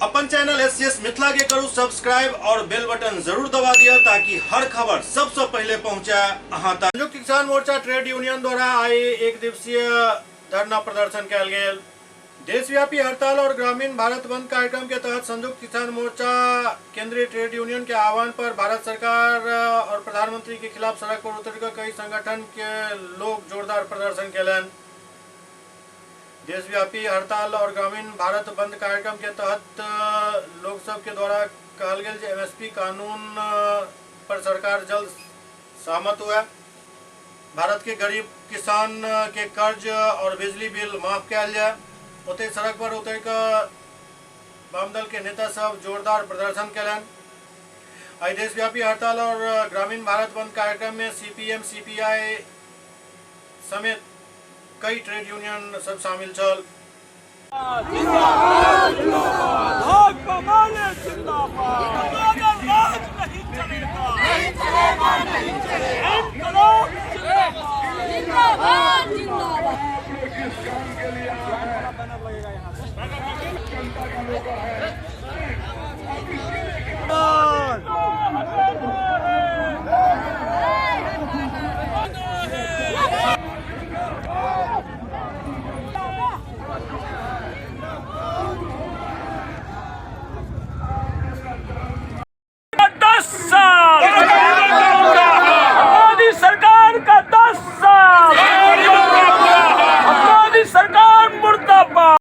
अपन channel SCS Mithila के करू subscribe और बेल बटन जरूर दबा दिया ताकि हर खबर सबसे पहले पहुंचे अहां तक। संयुक्त किसान मोर्चा ट्रेड यूनियन द्वारा आई एक दिवसीय धरना प्रदर्शन कल गेल। देशव्यापी हड़ताल और ग्रामीण भारत बंद कार्यक्रम के तहत संयुक्त किसान मोर्चा केंद्रीय ट्रेड यूनियन के आह्वान पर भारत सरकार और प्रधानमंत्री के खिलाफ सड़क पर उतरकर कई संगठन के लोग जोरदार प्रदर्शन कलन। देशव्यापी हड़ताल और ग्रामीण भारत बंद कार्यक्रम के तहत लोग सब के द्वारा कहल गेल एमएसपी कानून पर सरकार जल्द सहमत हुआ। भारत के गरीब किसान के कर्ज और बिजली बिल माफ किया जाए। ओते सड़क पर उतर कर वाम दल के नेता सब जोरदार प्रदर्शन कलन। आई देशव्यापी हड़ताल और ग्रामीण भारत बंद कार्यक्रम में सीपीएम सीपीआई समेत कई ट्रेड यूनियन सब शामिल छल। मोदी सरकार का 10 साल, मोदी सरकार मुर्दाबाद।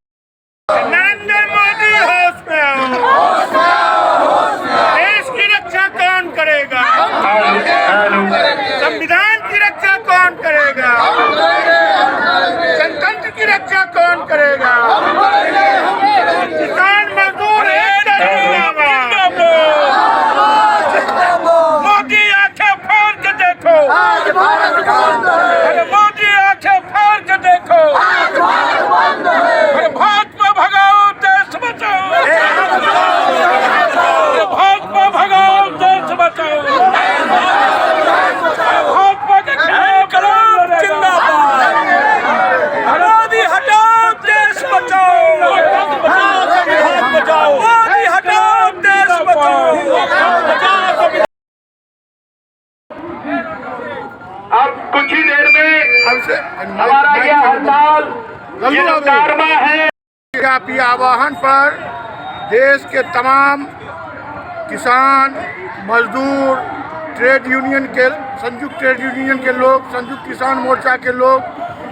नरेंद्र मोदी होश में हो। देश की रक्षा कौन करेगा? संविधान की रक्षा कौन करेगा? जनतंत्र की रक्षा कौन करेगा? किसान मजदूर मोदी आंखें फाड़ के देखो, मोदी आंखें फाड़ के देखो। भाजपा भगाओ देश बचाओ, भाजपा भगाओ देश बचाओ, भाजपा के खिलाफ जिंदाबाद। मोदी हटाओ देश बचाओ, मोदी हटाओ देश बचाओ। अब कुछ ही देर में हमारा यह हड़ताल ये जो कारवा है व्यापी आह्वान पर देश के तमाम किसान मजदूर ट्रेड यूनियन के संयुक्त ट्रेड यूनियन के लोग, संयुक्त किसान मोर्चा के लोग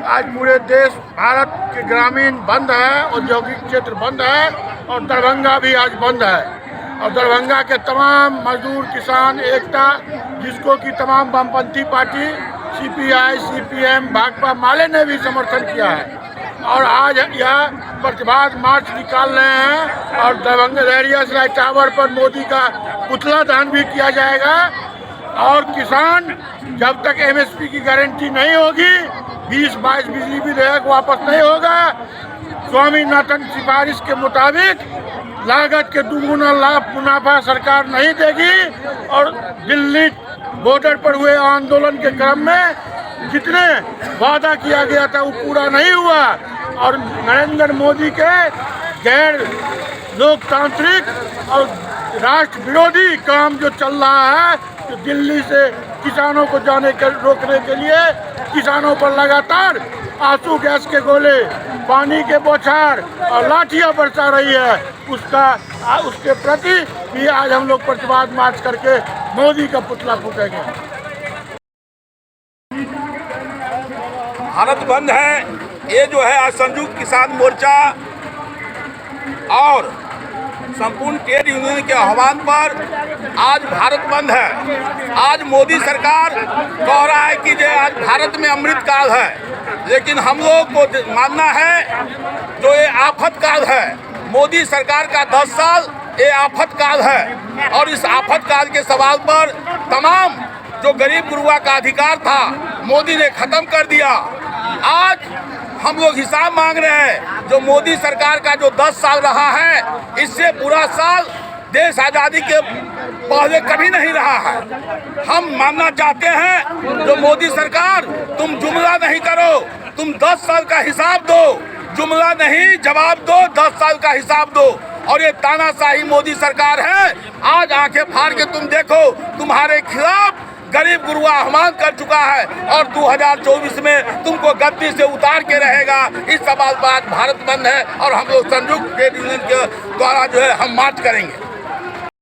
आज पूरे देश भारत के ग्रामीण बंद है, औद्योगिक क्षेत्र बंद है और दरभंगा भी आज बंद है। और दरभंगा के तमाम मजदूर किसान एकता, जिसको कि तमाम वामपंथी पार्टी सीपीआई सीपीएम भाकपा माले ने भी समर्थन किया है और आज यह प्रतिवाद मार्च निकाल रहे हैं और दरभंगा लहरिया सराय टावर पर मोदी का पुतला दहन भी किया जाएगा। और किसान जब तक एमएसपी की गारंटी नहीं होगी, 20-22 बिजली बिल वापस नहीं होगा, स्वामीनाथन सिफारिश के मुताबिक लागत के दुगुना लाभ मुनाफा सरकार नहीं देगी। और दिल्ली बॉर्डर पर हुए आंदोलन के क्रम में जितने वादा किया गया था वो पूरा नहीं हुआ और नरेंद्र मोदी के गैर लोकतांत्रिक और राष्ट्र विरोधी काम जो चल रहा है, तो दिल्ली से किसानों को जाने के रोकने के लिए किसानों पर लगातार आंसू गैस के गोले, पानी के बौछार और लाठियां बरसा रही है, उसके प्रति भी आज हम लोग प्रतिवाद मार्च करके मोदी का पुतला फूकेंगे। भारत बंद है, ये जो है आज संयुक्त किसान मोर्चा और संपूर्ण ट्रेड यूनियन के आह्वान पर आज भारत बंद है। आज मोदी सरकार कह रहा है कि जो आज भारत में अमृत काल है, लेकिन हम लोग को मानना है जो ये आफत काल है। मोदी सरकार का 10 साल ये आफत काल है और इस आफत काल के सवाल पर तमाम जो गरीब गुरुआ का अधिकार था मोदी ने खत्म कर दिया। आज हम लोग हिसाब मांग रहे हैं, जो मोदी सरकार का जो 10 साल रहा है, इससे बुरा साल देश आज़ादी के पहले कभी नहीं रहा है। हम मानना चाहते हैं जो मोदी सरकार, तुम जुमला नहीं करो, तुम 10 साल का हिसाब दो, जुमला नहीं जवाब दो, 10 साल का हिसाब दो। और ये तानाशाही मोदी सरकार है। आज आंखें फाड़ के तुम देखो, तुम्हारे खिलाफ गरीब गुरुआ आह्वान कर चुका है और 2024 में तुमको गद्दी से उतार के रहेगा। इस सवाल पर आज भारत बंद है और हम लोग संयुक्त ट्रेड यूनियन के द्वारा जो है हम मार्च करेंगे।